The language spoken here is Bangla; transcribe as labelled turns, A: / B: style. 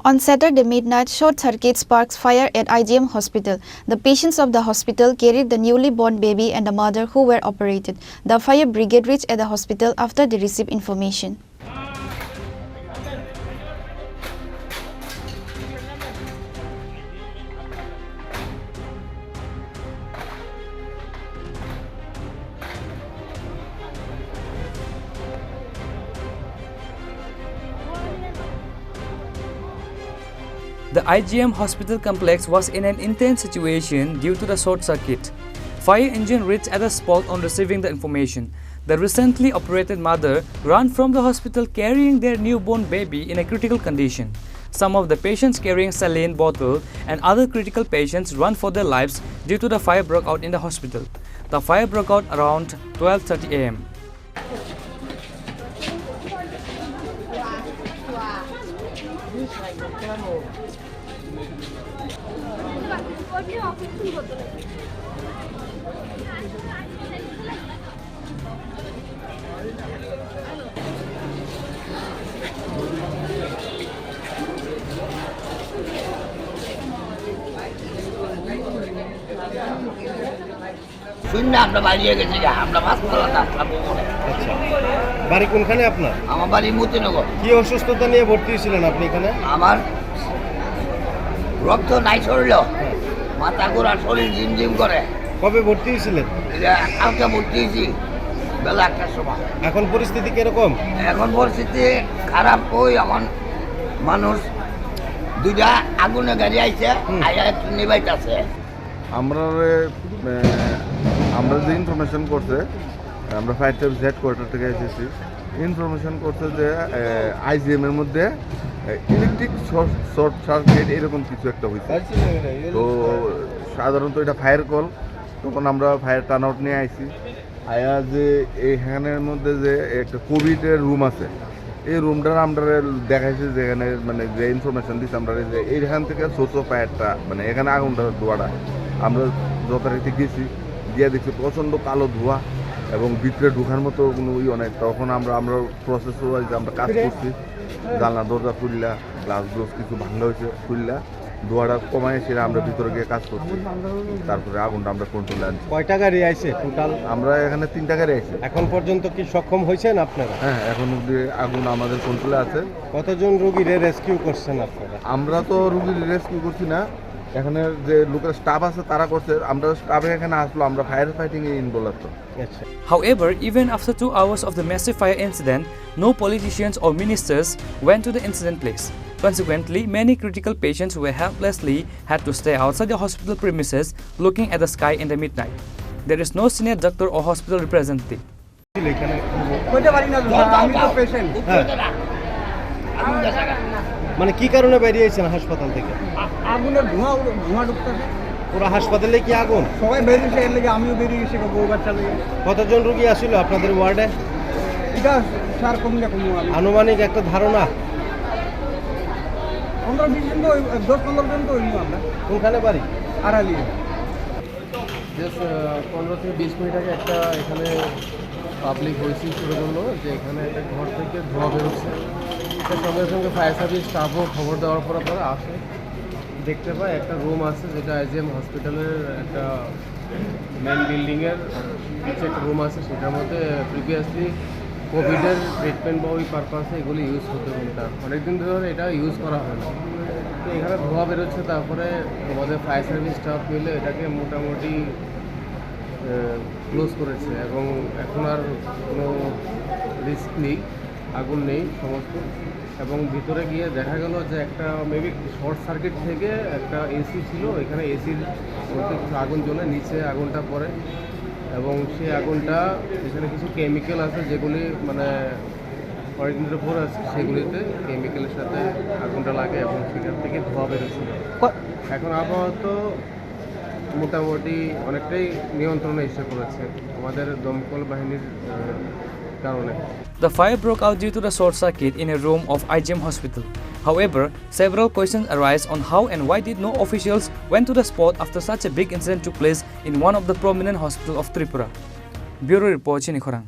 A: On Saturday midnight, short circuit sparks fire at IGM hospital. The patients of the hospital carried the newly born baby and the mother who were operated. The fire brigade reached at the hospital after they received information.
B: The IGM hospital complex was in an intense situation due to the short circuit. Fire engine reached at the spot on receiving the information. The recently operated mother ran from the hospital carrying their newborn baby in a critical condition. Some of the patients carrying saline bottle and other critical patients ran for their lives due to the fire broke out in the hospital. The fire broke out around 12:30 a.m.
C: শুনলে আমরা বাড়িয়ে গেছি আমরা হাসপাতালে আসলাম।
D: আচ্ছা, বাড়ি কোনখানে আপনার?
C: আমার বাড়ি মতিনগর।
D: কি অসুস্থতা নিয়ে ভর্তি হয়েছিলেন আপনি এখানে?
C: আমার রক্ত নাই শরীর, মাথা ঘোরা, শরীর ঝিমঝিম করে।
D: কবে ভর্তি হয়েছিলেন?
C: কালকে ভর্তি হয়েছি বেলা 1টার সময়।
D: এখন পরিস্থিতি কিরকম?
C: এখন পরিস্থিতি খারাপ। ওই আমার মানুষ দুইটা আগুনে গাড়ি আইছে, আয়া একটু নিবাইতেছে।
E: আমরা যে ইনফরমেশন করছে, আমরা ফায়ার সার্ভিস হেডকোয়ার্টার থেকে এসেছি, ইনফরমেশন করছে যে আইজিএম এর মধ্যে ইলেকট্রিক শর্ট সার্কিট এরকম কিছু একটা হয়েছে। তো সাধারণত এটা ফায়ার কল, তখন আমরা ফায়ার টার্ন আউট নিয়ে আইছি। আয়া যে এইখানের মধ্যে যে একটা কোভিডের রুম আছে, এই রুমটার আমরা দেখাইছি, যেখানে মানে যে ইনফরমেশন দিচ্ছে আমরা যে এইখান থেকে সোর্স অফ ফায়ারটা মানে এখানে আগুনটা ধোয়াটা আমরা যথারীতি গেছি, গিয়ে দেখছি প্রচণ্ড কালো ধোঁয়া এবং ভিতরে ঢোকার মতো কোনো অনেক। তখন আমরা প্রসেস ওয়াইজ আমরা কাজ করছি, জানলা দরজা খুললা, গ্লাস গ্লোস কিছু ভাঙা হয়েছে, খুললা ধোঁয়াটা কমাই সেটা আমরা ভিতরে গিয়ে কাজ করছি। তারপরে আগুনটা আমরা কন্ট্রোলে আনছি।
D: কয়টা গাড়ি আইছে টোটাল?
E: আমরা এখানে 3টা গাড়ি আইছি।
D: এখন পর্যন্ত কি সক্ষম হয়েছেন আপনারা?
E: হ্যাঁ, এখন অব্দি আগুন আমাদের কন্ট্রোলে আছে।
D: কতজন রোগীরে রেস্কিউ করছেন আপনারা?
E: আমরা তো রুগীর রেস্কিউ করছি না, এখানে যে লোকের স্টাফ আছে তারা করছে। আমরা স্টাফে এখানে আসলো, আমরা ফায়ার ফাইটিং এ ইনভলভ আছি।
B: However, even after 2 hours of the massive fire incident, no politicians or ministers went to the incident place. Consequently, many critical patients were helplessly had to stay outside the hospital premises looking at the sky in the midnight. There is no senior doctor or hospital representative.
D: মানে কি কারণে বেরিয়েছেন হাসপাতাল থেকে?
F: আগুনের ধোঁয়া ঢুকতেছে
D: পুরো হাসপাতালে কি আগুন?
F: সবাই বেরিয়েছে, এর লেগে আমিও বেরিয়ে গেছি, বউ বাচ্চা লেগে।
D: কতজন রোগী আসছিল আপনাদের ওয়ার্ডে?
F: এটা সার কমলে
D: আনুমানিক একটা ধারণা
F: 15-20 জন, 10-15 জন তো হইল। আমরা
D: কোনখানে বাড়ি?
F: আড়ালি।
G: 15 থেকে 20 মিনিট আগে একটা এখানে পাবলিক হয়েছে শুরু করলো যে এখানে একটা ঘর থেকে ধোঁয়া বেরোচ্ছে। সঙ্গে সঙ্গে ফায়ার সার্ভিস স্টাফও খবর দেওয়ার পরে আসে, দেখতে পায় একটা রুম আছে যেটা আইজিএম হসপিটালের একটা মেন বিল্ডিংয়ের নিচে একটা রুম আছে, সেটার মধ্যে প্রিভিয়াসলি কোভিডের ট্রিটমেন্ট বা ওই পারপাসে এগুলি ইউজ হতো। রুমটা অনেকদিন ধরে এটা ইউজ করা হয় না, তো এখানে ধোঁয়া বেরোচ্ছে। তারপরে আমাদের ফায়ার সার্ভিস স্টাফ মিলে এটাকে মোটামুটি ক্লোজ করেছে এবং এখন আর কোনো রিস্ক নেই, আগুন নেই সমস্ত। এবং ভিতরে গিয়ে দেখা গেল যে একটা মেবি শর্ট সার্কিট থেকে একটা এসি ছিল, এখানে এসির মধ্যে কিছু আগুন জ্বলে নিচে আগুনটা পড়ে এবং সেই আগুনটা এখানে কিছু কেমিক্যাল আছে যেগুলি মানে অনেকদিন ধরে পড়ে আছে, সেগুলিতে কেমিক্যালের সাথে আগুনটা লাগে এবং সেখান থেকে ধোঁয়া বেরোচ্ছিল। এখন আপাতত মোটামুটি অনেকটাই নিয়ন্ত্রণে এসে পড়েছে আমাদের দমকল বাহিনীর কারণে।
B: The fire broke out due to the short circuit in a room of IGM hospital. However, several questions arise on how and why did no officials went to the spot after such a big incident took place in one of the prominent hospitals of Tripura. Bureau Report, Chinikhorang.